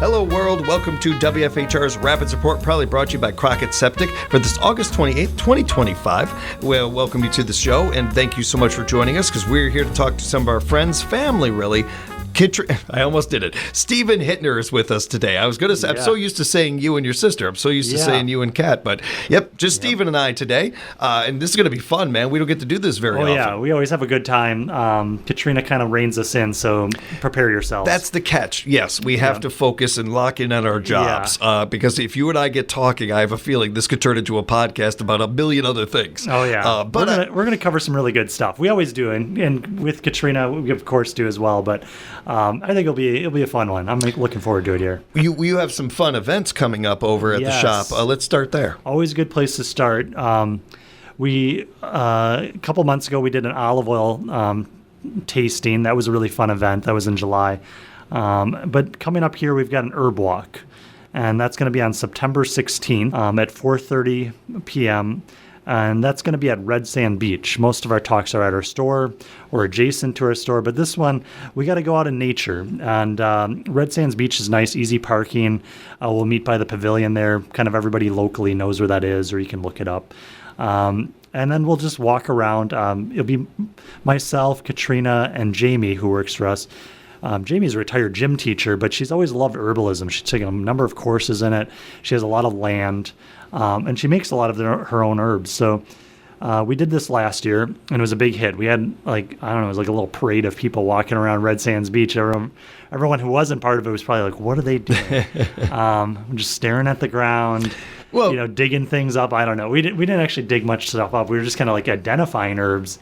Hello, world. Welcome to WFHR's Rapids Report, proudly brought to you by Crockett Septic for this August 28th, 2025. We'll welcome you to the show, and thank you so much for joining us, because we're here to talk to some of our friends, family, really. I almost did it. Stephen Hittner is with us today. I was going to say, I'm so used to saying you and your sister. I'm so used to saying you and Kat. But, just Stephen and I today. And this is going to be fun, man. We don't get to do this very often. Yeah, we always have a good time. Katrina kind of reins us in, so prepare yourselves. That's the catch. Yes, we have to focus and lock in on our jobs. Because if you and I get talking, I have a feeling this could turn into a podcast about a billion other things. Oh, yeah. But we're going to cover some really good stuff. We always do. And with Katrina, we, of course, do as well. But I think it'll be a fun one. I'm looking forward to it here. You have some fun events coming up over at the shop. Let's start there. Always a good place to start. We a couple months ago we did an olive oil tasting. That was a really fun event. That was in July. But coming up here, we've got an herb walk, and that's going to be on September 16th at 4:30 p.m. And that's going to be at Red Sand Beach. Most of our talks are at our store or adjacent to our store, but this one, we got to go out in nature. And Red Sands Beach is nice, easy parking. We'll meet by the pavilion there. Kind of everybody locally knows where that is, or you can look it up. And then we'll just walk around. It'll be myself, Katrina, and Jamie, who works for us. Jamie's a retired gym teacher, but she's always loved herbalism. She's taken a number of courses in it. She has a lot of land, and she makes a lot of her own herbs. So we did this last year, and it was a big hit. We had, it was like a little parade of people walking around Red Sands Beach. Everyone who wasn't part of it was probably like, what are they doing? Just staring at the ground, digging things up. I don't know. We didn't actually dig much stuff up. We were just kind of like identifying herbs.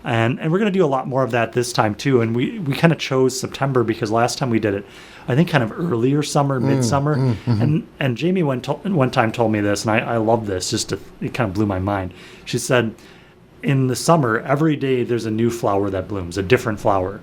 And we're going to do a lot more of that this time, too. And we kind of chose September because last time we did it, I think kind of earlier summer, midsummer. And Jamie one time told me this, and I love this. It kind of blew my mind. She said, in the summer, every day there's a new flower that blooms, a different flower.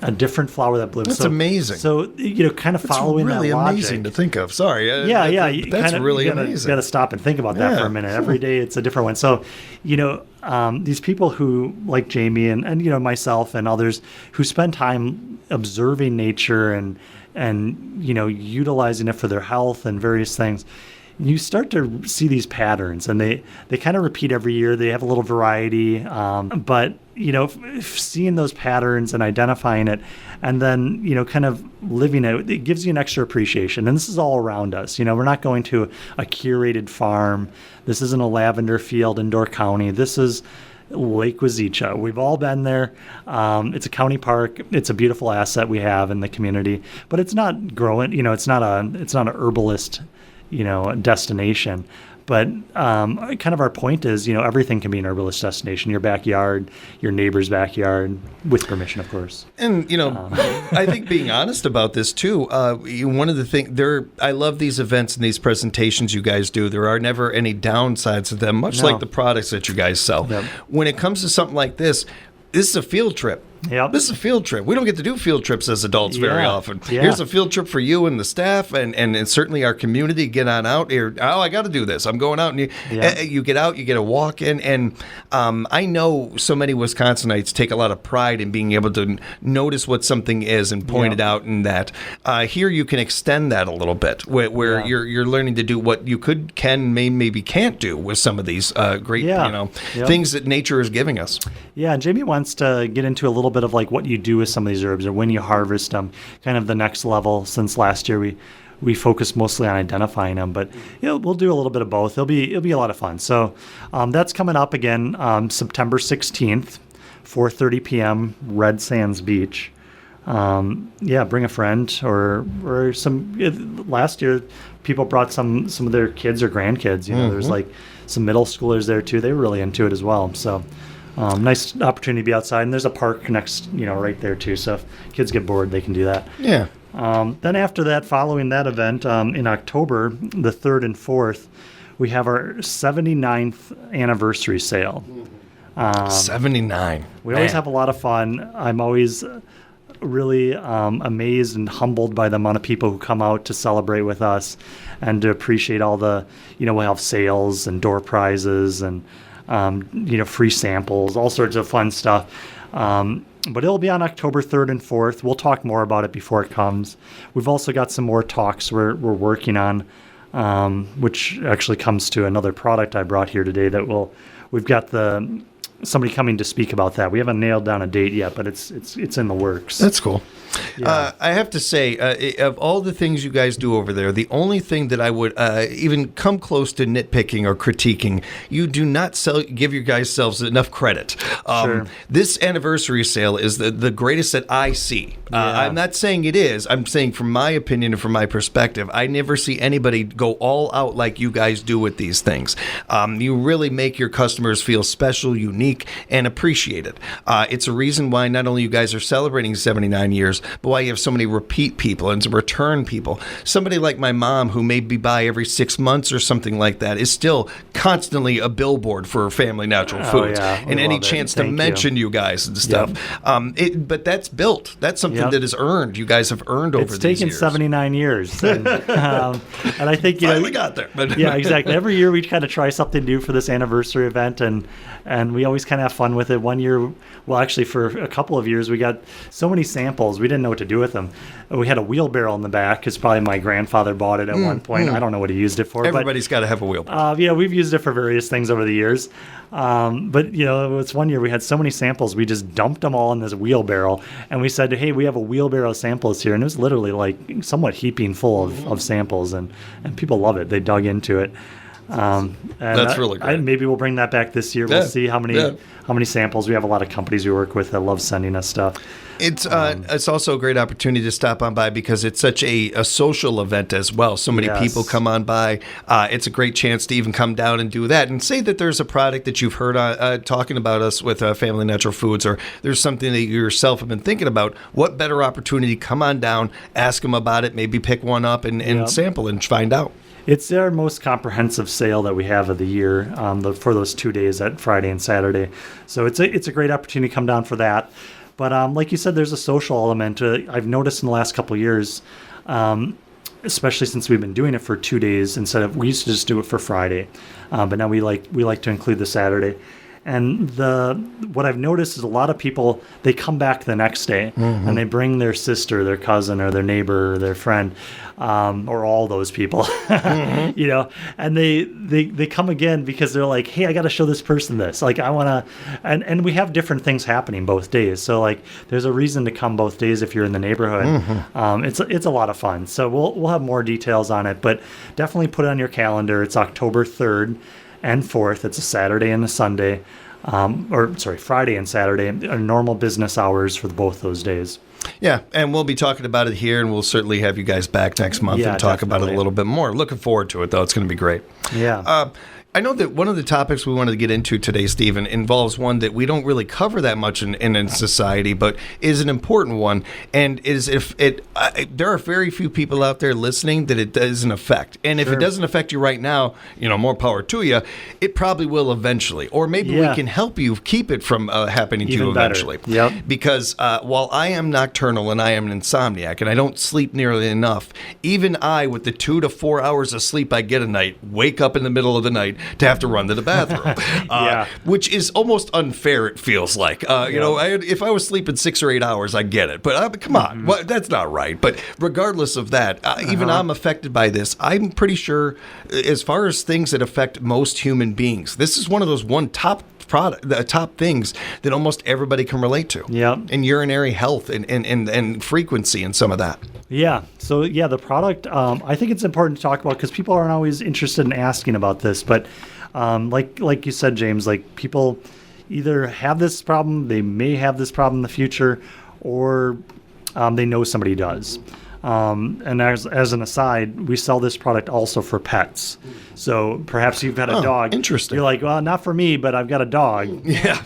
A different flower that blooms. That's amazing. So, kind of following that logic. That's really amazing to think of. Sorry. That's really amazing. You got to stop and think about that for a minute. Every day it's a different one. So, these people who, like Jamie and myself and others, who spend time observing nature and utilizing it for their health and various things, you start to see these patterns, and they kind of repeat every year. They have a little variety, but seeing those patterns and identifying it, and then kind of living it gives you an extra appreciation. And this is all around us. We're not going to a curated farm. This isn't a lavender field in Door County. This is Lake Wazeecha. We've all been there. It's a county park. It's a beautiful asset we have in the community, but it's not growing. It's not an herbalist destination. But kind of our point is, everything can be an herbalist destination. Your backyard, your neighbor's backyard, with permission, of course. And, I think being honest about this, too, one of the things, I love these events and these presentations you guys do. There are never any downsides to them, much like the products that you guys sell. Yep. When it comes to something like this is a field trip. Yep. This is a field trip. We don't get to do field trips as adults very often. Yeah. Here's a field trip for you and the staff and certainly our community. Get on out here. Oh, I got to do this. I'm going out. And you get out, you get a walk in. And I know so many Wisconsinites take a lot of pride in being able to notice what something is and point it out. And that here you can extend that a little bit where you're learning to do what you maybe can't do with some of these great things that nature is giving us. Yeah, and Jamie wants to get into a little bit of like what you do with some of these herbs or when you harvest them, kind of the next level. Since last year we focused mostly on identifying them, but we'll do a little bit of both. It'll be a lot of fun. So that's coming up again September 16th, 4:30 p.m. Red Sands Beach. Bring a friend or some. Last year, people brought some of their kids or grandkids. There's like some middle schoolers there too. They were really into it as well. So. Nice opportunity to be outside, and there's a park next, right there too. So if kids get bored, they can do that. Yeah. Then after that, following that event, in October, the 3rd and 4th, we have our 79th anniversary sale. 79. We always have a lot of fun. I'm always really amazed and humbled by the amount of people who come out to celebrate with us and to appreciate all the, we'll have sales and door prizes and free samples, all sorts of fun stuff. But it'll be on October 3rd and 4th. We'll talk more about it before it comes. We've also got some more talks we're working on, which actually comes to another product I brought here today we've got somebody coming to speak about that. We haven't nailed down a date yet, but it's in the works. That's cool. Yeah. I have to say, of all the things you guys do over there, the only thing that I would even come close to nitpicking or critiquing, you do not give your guys selves enough credit. Sure. This anniversary sale is the greatest that I see. Yeah. I'm not saying it is. I'm saying from my opinion and from my perspective, I never see anybody go all out like you guys do with these things. You really make your customers feel special, unique, and appreciated. It's a reason why not only you guys are celebrating 79 years, but why you have so many repeat people and some return people. Somebody like my mom, who maybe by every 6 months or something like that, is still constantly a billboard for Family Natural Foods. Yeah. And any chance to mention you guys and stuff. Yep. But that's built. That's something that is earned. You guys have earned over these years. It's taken 79 years. And I think, finally got there. Yeah, exactly. Every year we kind of try something new for this anniversary event, and we always kind of have fun with it. One year, well, actually for a couple of years, we got so many samples, we didn't know what to do with them. We had a wheelbarrow in the back because probably my grandfather bought it at one point. I don't know what he used it for. Everybody's got to have a wheelbarrow. Yeah, we've used it for various things over the years. But, it's one year we had so many samples, we just dumped them all in this wheelbarrow. And we said, hey, we have a wheelbarrow of samples here. And it was literally like somewhat heaping full of samples. And people love it. They dug into it. And that's really great. Maybe we'll bring that back this year. We'll see how many samples. We have a lot of companies we work with that love sending us stuff. It's also a great opportunity to stop on by because it's such a social event as well. So many people come on by. It's a great chance to even come down and do that and say that there's a product that you've heard talking about us with Family Natural Foods, or there's something that you yourself have been thinking about. What better opportunity? Come on down, ask them about it, maybe pick one up and sample and find out. It's our most comprehensive sale that we have of the year for those 2 days, that Friday and Saturday. So it's a great opportunity to come down for that. But like you said, there's a social element. I've noticed in the last couple of years, especially since we've been doing it for 2 days we used to just do it for Friday, but now we like to include the Saturday. And what I've noticed is a lot of people, they come back the next day and they bring their sister, their cousin, or their neighbor, or their friend, or all those people, and they come again because they're like, hey, I got to show this person this. Like, I want to, and we have different things happening both days. So like, there's a reason to come both days if you're in the neighborhood. It's a lot of fun. So we'll have more details on it, but definitely put it on your calendar. It's October 3rd. And 4th. It's a Saturday and a Sunday, Friday and Saturday, normal business hours for both those days. Yeah, and we'll be talking about it here, and we'll certainly have you guys back next month and talk about it a little bit more. Looking forward to it, though. It's going to be great. Yeah. I know that one of the topics we wanted to get into today, Stephen, involves one that we don't really cover that much in society, but is an important one. And there are very few people out there listening that it doesn't affect. And if it doesn't affect you right now, more power to you. It probably will eventually, or maybe we can help you keep it from happening to you eventually. Yep. Because while I am nocturnal and I am an insomniac and I don't sleep nearly enough, even I, with the 2 to 4 hours of sleep I get a night, wake up in the middle of the night to have to run to the bathroom, which is almost unfair. It feels like, if I was sleeping 6 or 8 hours, I get it, but come on, that's not right. But regardless of that, even I'm affected by this. I'm pretty sure, as far as things that affect most human beings, this is one of those top things that almost everybody can relate to. Yeah. And urinary health and frequency and some of that. Yeah. So the product, I think it's important to talk about because people aren't always interested in asking about this. But like you said, James, like people either have this problem, they may have this problem in the future, or they know somebody does. And as an aside, we sell this product also for pets. So perhaps you've got a dog. Interesting. You're like, well, not for me, but I've got a dog. Yeah.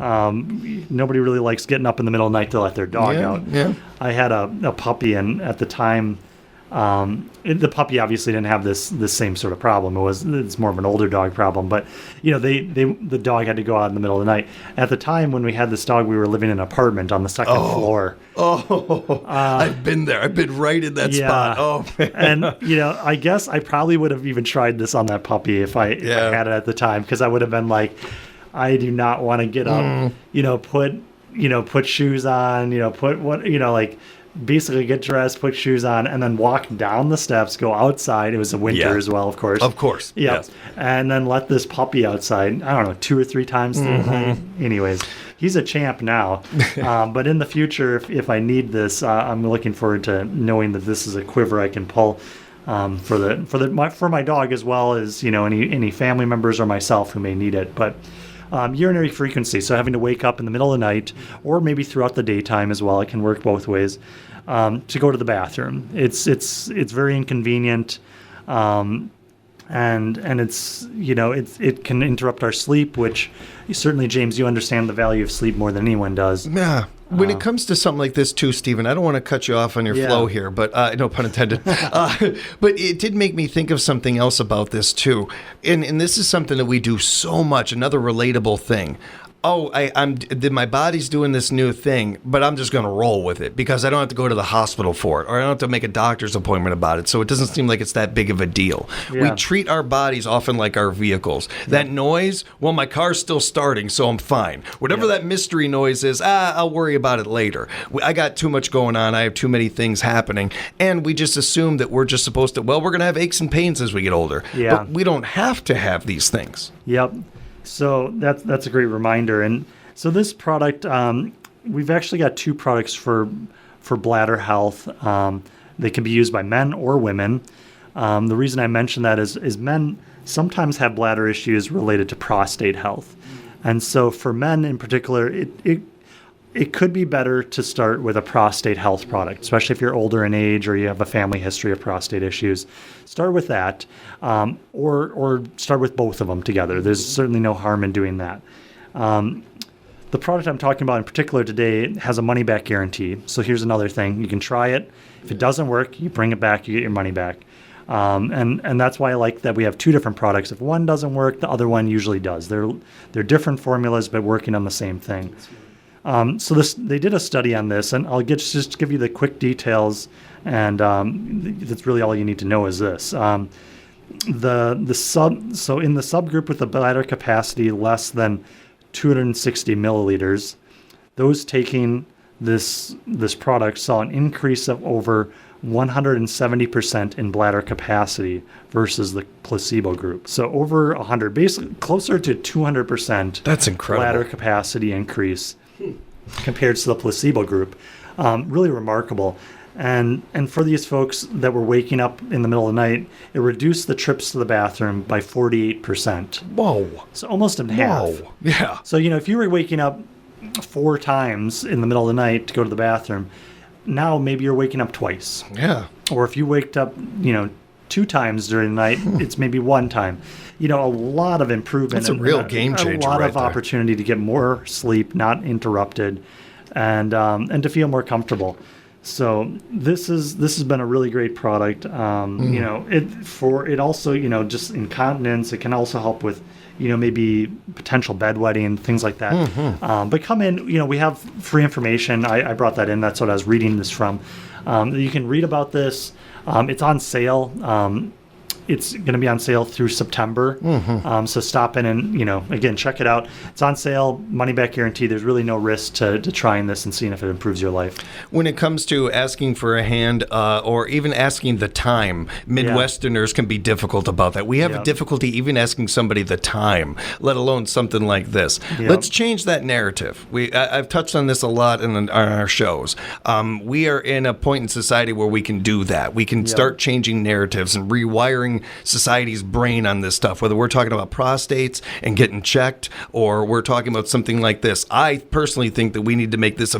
Nobody really likes getting up in the middle of the night to let their dog out. Yeah. I had a puppy, and at the time, the puppy obviously didn't have this same sort of problem. It's more of an older dog problem, but the dog had to go out in the middle of the night. At the time when we had this dog, we were living in an apartment on the second floor. I've been there. I've been right in that spot. Oh, man. And I guess I probably would have even tried this on that puppy if I had it at the time, because I would have been like, I do not want to get up, put shoes on, basically get dressed, put shoes on, and then walk down the steps, go outside. It was the winter as well, of course. Of course. Yeah. Yes. And then let this puppy outside, I don't know, 2 or 3 times through the night. Anyways, he's a champ now. But in the future, if I need this, I'm looking forward to knowing that this is a quiver I can pull for my dog, as well as, any family members or myself who may need it. But urinary frequency, so having to wake up in the middle of the night or maybe throughout the daytime as well, it can work both ways, to go to the bathroom. It's very inconvenient, and it's it can interrupt our sleep, which certainly, James, you understand the value of sleep more than anyone does. Yeah. When it comes to something like this too, Stephen, I don't want to cut you off on your flow here, but no pun intended. But it did make me think of something else about this too. And this is something that we do so much, another relatable thing. My body's doing this new thing, but I'm just going to roll with it because I don't have to go to the hospital for it, or I don't have to make a doctor's appointment about it. So it doesn't seem like it's that big of a deal. Yeah. We treat our bodies often like our vehicles. Yeah. That noise, well, my car's still starting, so I'm fine. Whatever that mystery noise is, I'll worry about it later. I got too much going on. I have too many things happening. And we just assume that we're just supposed to, we're going to have aches and pains as we get older. Yeah. But we don't have to have these things. Yep. So that's a great reminder. And so this product, we've actually got 2 products for bladder health. They can be used by men or women. The reason I mention that is men sometimes have bladder issues related to prostate health. And so for men in particular, it could be better to start with a prostate health product, especially if you're older in age or you have a family history of prostate issues. Start with that, or start with both of them together. There's certainly no harm in doing that. The product I'm talking about in particular today has a money-back guarantee. So here's another thing. You can try it. If it doesn't work, you bring it back, you get your money back. And that's why I like that we have 2 different products. If one doesn't work, the other one usually does. They're different formulas, but working on the same thing. So they did a study on this, and I'll just give you the quick details, and that's really all you need to know is this. So in the subgroup with the bladder capacity less than 260 milliliters, those taking this product saw an increase of over 170% in bladder capacity versus the placebo group. So over 100, basically closer to 200%. That's incredible. Bladder capacity increase compared to the placebo group. Really remarkable. And for these folks that were waking up in the middle of the night, it reduced the trips to the bathroom by 48%. Whoa. So almost in half. Whoa. Yeah. So, if you were waking up 4 times in the middle of the night to go to the bathroom, now maybe you're waking up twice. Yeah. Or if you waked up, 2 times during the night, it's maybe 1 time. A lot of improvement. That's a real game changer. A lot of opportunity to get more sleep, not interrupted, and to feel more comfortable. So this has been a really great product. It also just incontinence. It can also help with maybe potential bedwetting, things like that. Mm-hmm. But come in. We have free information. I brought that in. That's what I was reading this from. You can read about this. It's on sale. It's going to be on sale through September. Mm-hmm. So stop in and, again, check it out. It's on sale, money back guarantee. There's really no risk to trying this and seeing if it improves your life. When it comes to asking for a hand or even asking the time, Midwesterners can be difficult about that. We have a difficulty even asking somebody the time, let alone something like this. Yep. Let's change that narrative. I've touched on this a lot on our shows. We are in a point in society where we can do that. We can start changing narratives and rewiring society's brain on this stuff, whether we're talking about prostates and getting checked or we're talking about something like this. I personally think that we need to make this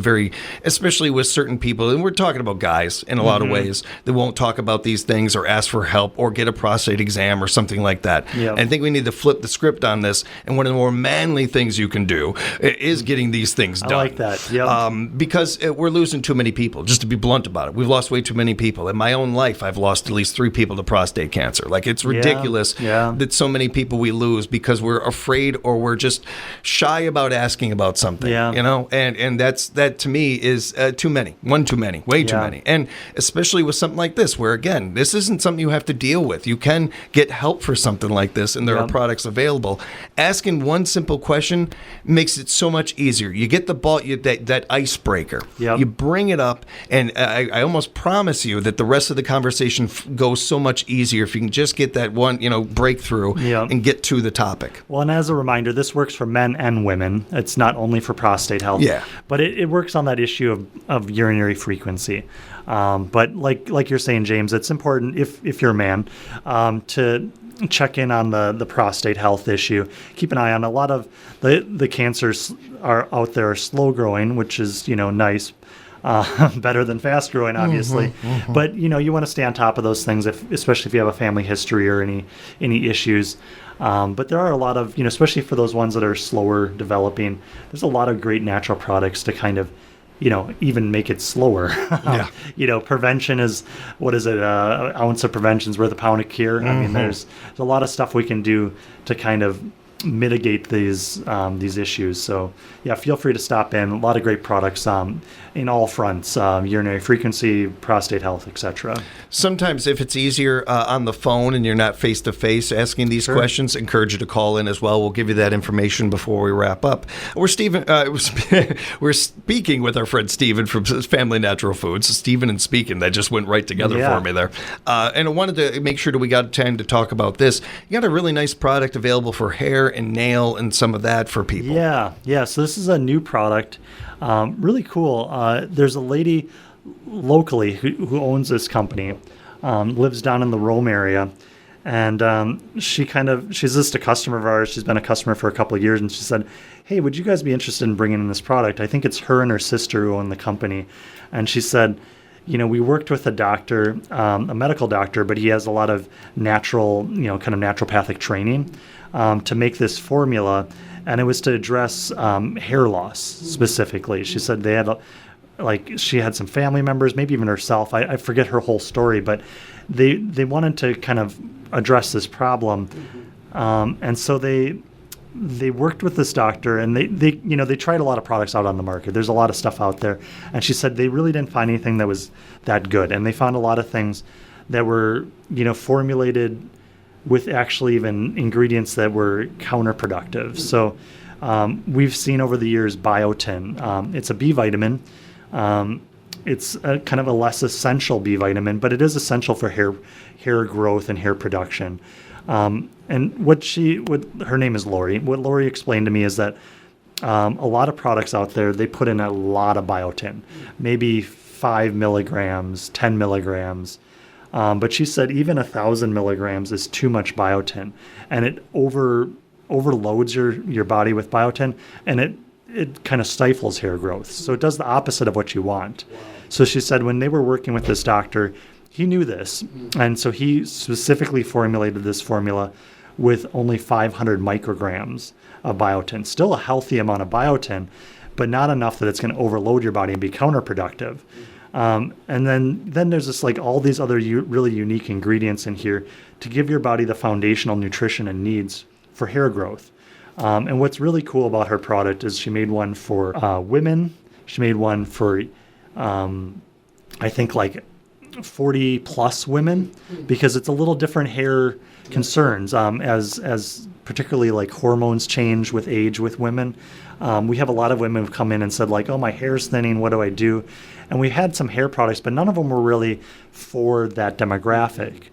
especially with certain people, and we're talking about guys in a lot of ways that won't talk about these things or ask for help or get a prostate exam or something like that. Yep. I think we need to flip the script on this, and one of the more manly things you can do is getting these things done. I like that. Yep. Because we're losing too many people, just to be blunt about it. We've lost way too many people. In my own life, I've lost at least 3 people to prostate cancer. Like, it's ridiculous that so many people we lose because we're afraid or we're just shy about asking about something, you know? And that to me is too many. One too many. Way too many. And especially with something like this, where, again, this isn't something you have to deal with. You can get help for something like this, and there are products available. Asking one simple question makes it so much easier. You get the ball, that icebreaker. You bring it up, and I almost promise you that the rest of the conversation goes so much easier if you can just get that one, breakthrough and get to the topic. Well, and as a reminder, this works for men and women. It's not only for prostate health. But it works on that issue of urinary frequency. But like you're saying, James, it's important if you're a man to check in on the prostate health issue. Keep an eye on a lot of the cancers are out there are slow growing, which is nice. Better than fast growing, obviously. But you want to stay on top of those things, especially if you have a family history or any issues. But there are a lot of, especially for those ones that are slower developing, there's a lot of great natural products to kind of, even make it slower. Prevention is, what is it? An ounce of prevention is worth a pound of cure. I mean, there's a lot of stuff we can do to kind of mitigate these issues. So feel free to stop in. A lot of great products in all fronts, urinary frequency, prostate health, etc. Sometimes if it's easier on the phone and you're not face to face asking these questions, encourage you to call in as well. We'll give you that information before we wrap up. We're speaking with our friend Stephen from Family Natural Foods. Stephen and speaking, that just went right together for me there. And I wanted to make sure that we got time to talk about this. You got a really nice product available for hair and nail and some of that for people. So this is a new product. Really cool. There's a lady locally who owns this company, lives down in the Rome area, and she's just a customer of ours. She's been a customer for a couple of years, and she said, "Hey, would you guys be interested in bringing in this product?" I think it's her and her sister who own the company, and she said, we worked with a doctor, a medical doctor, but he has a lot of natural, kind of naturopathic training to make this formula. And it was to address hair loss specifically. She said they had, she had some family members, maybe even herself. I forget her whole story, but they wanted to kind of address this problem. And so they worked with this doctor, and they tried a lot of products out on the market. There's a lot of stuff out there. And she said they really didn't find anything that was that good. And they found a lot of things that were, formulated with actually even ingredients that were counterproductive. So we've seen over the years biotin. It's a B vitamin. It's a kind of a less essential B vitamin, but it is essential for hair growth and hair production. And her name is Lori. What Lori explained to me is that a lot of products out there, they put in a lot of biotin, maybe 5 milligrams, 10 milligrams. But she said even 1,000 milligrams is too much biotin, and it overloads your body with biotin, and it kind of stifles hair growth. So it does the opposite of what you want. Wow. So she said when they were working with this doctor, he knew this, and so he specifically formulated this formula with only 500 micrograms of biotin. Still a healthy amount of biotin, but not enough that it's going to overload your body and be counterproductive. And then there's this all these other really unique ingredients in here to give your body the foundational nutrition it needs for hair growth. And what's really cool about her product is she made one for women. She made one for, I think 40 plus women, because it's a little different hair concerns as particularly hormones change with age with women. We have a lot of women who've come in and said oh, my hair's thinning, what do I do? And we had some hair products, but none of them were really for that demographic,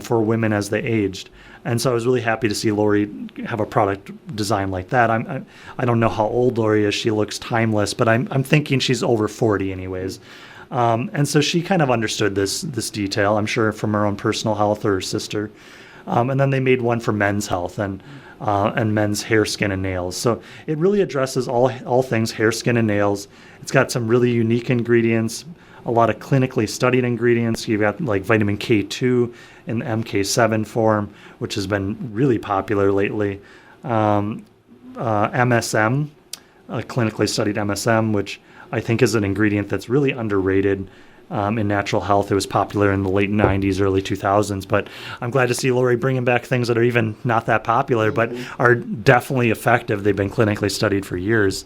for women as they aged. And so I was really happy to see Lori have a product designed like that. I don't know how old Lori is. She looks timeless, but I'm thinking she's over 40 anyways. And so she kind of understood this detail, I'm sure, from her own personal health or her sister. And then they made one for men's health and men's hair, skin, and nails. So it really addresses all things hair, skin, and nails. It's got some really unique ingredients, a lot of clinically studied ingredients. You've got vitamin K2 in the MK7 form, which has been really popular lately. MSM, clinically studied MSM, which I think is an ingredient that's really underrated. in natural health. It was popular in the late 90s, early 2000s, but I'm glad to see Lori bringing back things that are even not that popular, but are definitely effective. They've been clinically studied for years.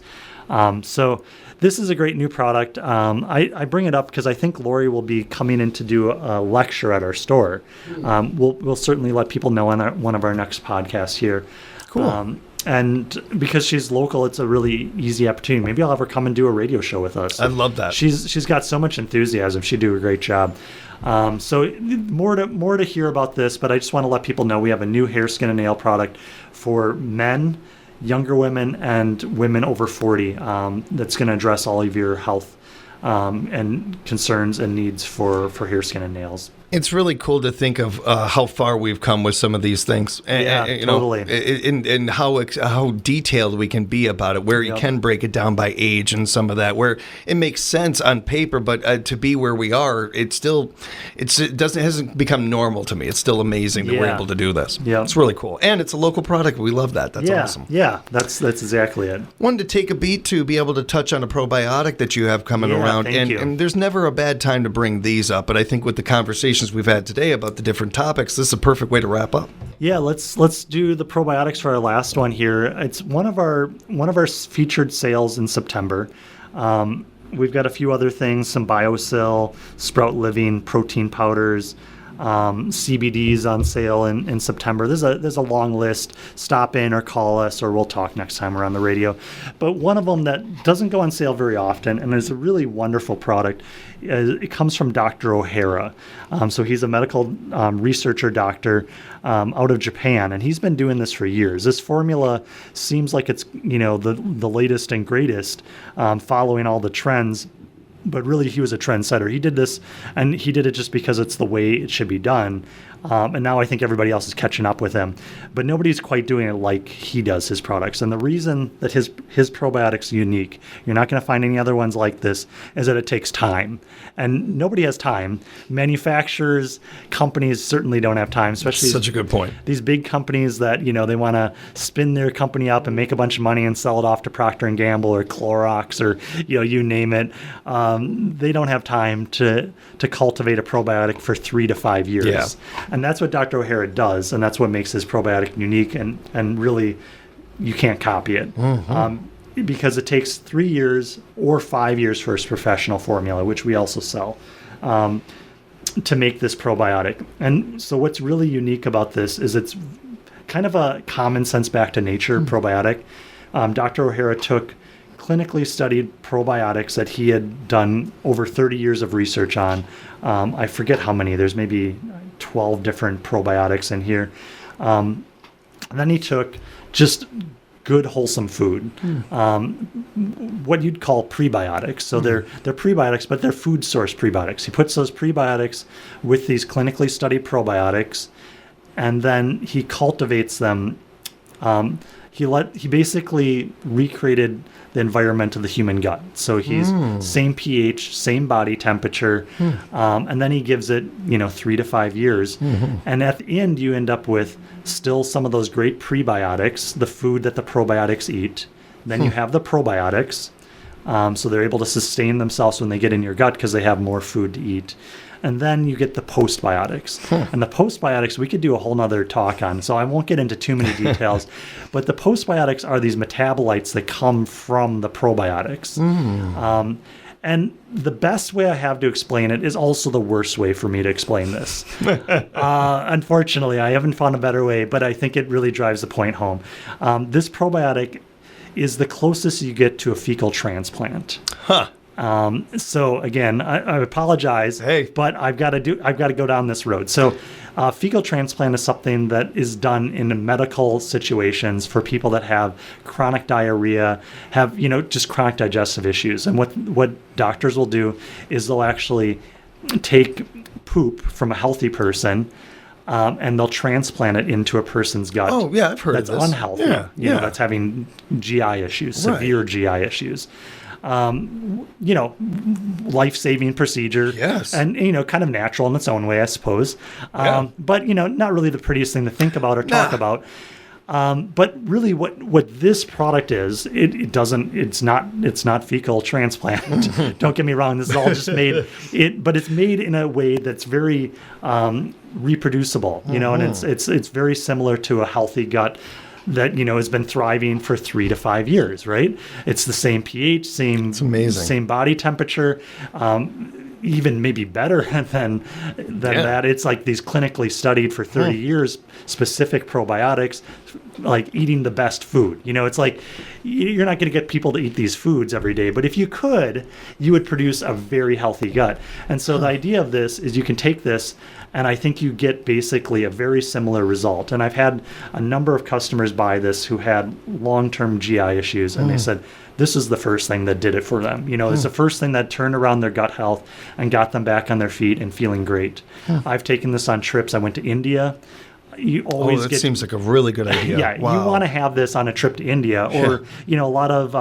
So this is a great new product. I bring it up because I think Lori will be coming in to do a lecture at our store. We'll certainly let people know on one of our next podcasts here. Cool. And because she's local, it's a really easy opportunity. Maybe I'll have her come and do a radio show with us. I love that. She's got so much enthusiasm. She'd do a great job. So more to hear about this, but I just want to let people know we have a new hair, skin, and nail product for men, younger women, and women over 40 that's going to address all of your health and concerns and needs for hair, skin, and nails. It's really cool to think of how far we've come with some of these things, and totally. And how detailed we can be about it. Where you can break it down by age and some of that, where it makes sense on paper, but to be where we are, it hasn't become normal to me. It's still amazing that we're able to do this. Yeah, it's really cool, and it's a local product. We love that. That's awesome. Yeah, that's exactly it. Wanted to take a beat to be able to touch on a probiotic that you have coming around, thank you. And there's never a bad time to bring these up. But I think with the conversation we've had today about the different topics, this is a perfect way to wrap up. Yeah, let's do the probiotics for our last one here. It's one of our featured sales in September. We've got a few other things, some BioSil, Sprout Living, protein powders, CBDs on sale in September. There's a long list. Stop in or call us, or we'll talk next time we're on the radio. But one of them that doesn't go on sale very often and is a really wonderful product, it comes from Dr. O'Hara. So he's a medical researcher doctor out of Japan, and he's been doing this for years. This formula seems like it's the latest and greatest, following all the trends. But really, he was a trendsetter. He did this, and he did it just because it's the way it should be done. And now I think everybody else is catching up with him. But nobody's quite doing it like he does his products. And the reason that his probiotics are unique, you're not going to find any other ones like this, is that it takes time. And nobody has time. Manufacturers, companies certainly don't have time, especially such a good point. These big companies that, they want to spin their company up and make a bunch of money and sell it off to Procter & Gamble or Clorox or, you name it. They don't have time to cultivate a probiotic for 3 to 5 years. Yeah. And that's what Dr. O'Hara does, and that's what makes his probiotic unique, and really, you can't copy it. Mm-hmm. Because it takes 3 years or 5 years for his professional formula, which we also sell, to make this probiotic. And so what's really unique about this is it's kind of a common sense back to nature probiotic. Dr. O'Hara took clinically studied probiotics that he had done over 30 years of research on. I forget how many. There's maybe 12 different probiotics in here. And then he took just good, wholesome food, what you'd call prebiotics. So they're prebiotics, but they're food source prebiotics. He puts those prebiotics with these clinically studied probiotics, and then he cultivates them. He basically recreated the environment of the human gut. So he's same pH, same body temperature, and then he gives it 3 to 5 years. And at the end, you end up with still some of those great prebiotics, the food that the probiotics eat. Then you have the probiotics, so they're able to sustain themselves when they get in your gut because they have more food to eat. And then you get the postbiotics. And the postbiotics, we could do a whole nother talk on, so I won't get into too many details. But the postbiotics are these metabolites that come from the probiotics. And the best way I have to explain it is also the worst way for me to explain this. Unfortunately, I haven't found a better way, but I think it really drives the point home. This probiotic is the closest you get to a fecal transplant. So again, I apologize, but I've got to go down this road. So fecal transplant is something that is done in medical situations for people that have chronic diarrhea, have, just chronic digestive issues. And what doctors will do is they'll actually take poop from a healthy person, and they'll transplant it into a person's gut. Oh, yeah, I've heard of this. That's unhealthy. Yeah. That's having GI issues, severe GI issues. Life-saving procedure. Yes. And, kind of natural in its own way, I suppose. But, not really the prettiest thing to think about or talk about. But really, what this product is, it's not fecal transplant. Don't get me wrong. This is all just but it's made in a way that's very reproducible. And it's very similar to a healthy gut that has been thriving for 3 to 5 years. Right? It's the same pH, same body temperature. Even maybe better than that. It's like these clinically studied for 30 years specific probiotics, like eating the best food. It's like you're not going to get people to eat these foods every day, but if you could, you would produce a very healthy gut. And so the idea of this is you can take this, and I think you get basically a very similar result. And I've had a number of customers buy this who had long-term GI issues, and they said, this is the first thing that did it for them. It's the first thing that turned around their gut health and got them back on their feet and feeling great. I've taken this on trips. I went to India. That seems like a really good idea. Yeah, wow. You want to have this on a trip to India or a lot of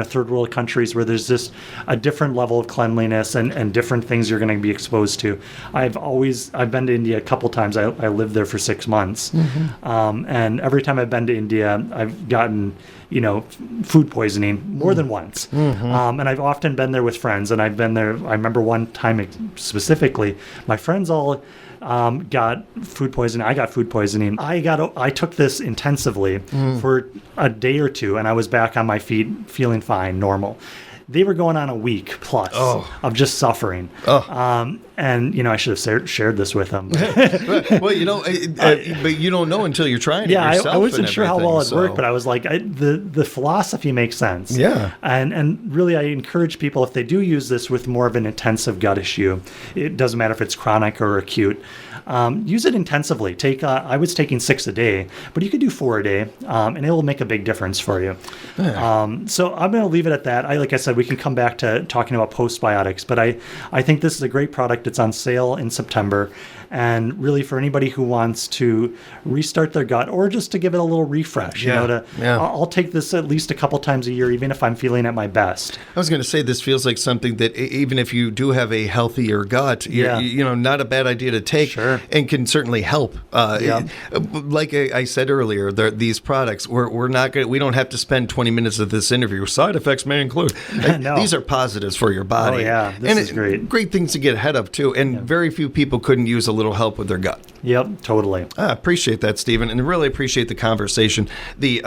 third world countries where there's just a different level of cleanliness and different things you're going to be exposed to. I've been to India a couple times. I lived there for 6 months, and every time I've been to India, I've gotten food poisoning more than once. And I've often been there with friends, and I've been there. I remember one time specifically, my friends all got food poisoning. I got food poisoning. I took this intensively for a day or two, and I was back on my feet, feeling fine, normal. They were going on a week plus of just suffering. And I should have shared this with them. Well, but you don't know until you're trying it yourself. I wasn't sure how well it worked, but I was like, the philosophy makes sense. Yeah. And really, I encourage people, if they do use this with more of an intensive gut issue, it doesn't matter if it's chronic or acute, use it intensively. I was taking 6 a day, but you could do 4 a day, and it will make a big difference for you. Yeah. So I'm going to leave it at that. Like I said, we can come back to talking about postbiotics, but I think this is a great product. It's on sale in September. And really, for anybody who wants to restart their gut or just to give it a little refresh, I'll take this at least a couple times a year, even if I'm feeling at my best. I was going to say, this feels like something that even if you do have a healthier gut, not a bad idea to take, and can certainly help. Like I said earlier, these products, we don't have to spend 20 minutes of this interview. Side effects may include. No. These are positives for your body. Oh yeah, this is great. Great things to get ahead of too. And very few people couldn't use a little help with their gut. Yep, totally. I appreciate that, Stephen, and really appreciate the conversation, the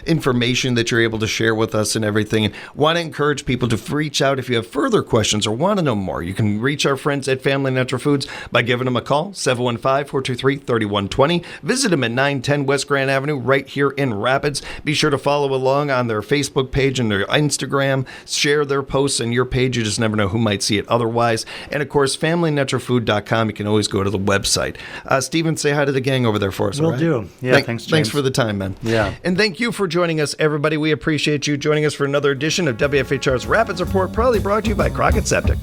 information that you're able to share with us and everything. And want to encourage people to reach out if you have further questions or want to know more. You can reach our friends at Family Natural Foods by giving them a call, 715-423-3120. Visit them at 910 West Grand Avenue right here in Rapids. Be sure to follow along on their Facebook page and their Instagram. Share their posts on your page. You just never know who might see it otherwise. And, of course, FamilyNaturalFood.com. You can always go to the website. Stephen, say hi to the gang over there for us. Will do. Yeah, thanks, James. Thanks for the time, man. Yeah. And thank you for joining us, everybody. We appreciate you joining us for another edition of WFHR's Rapids Report, proudly brought to you by Crockett Septic.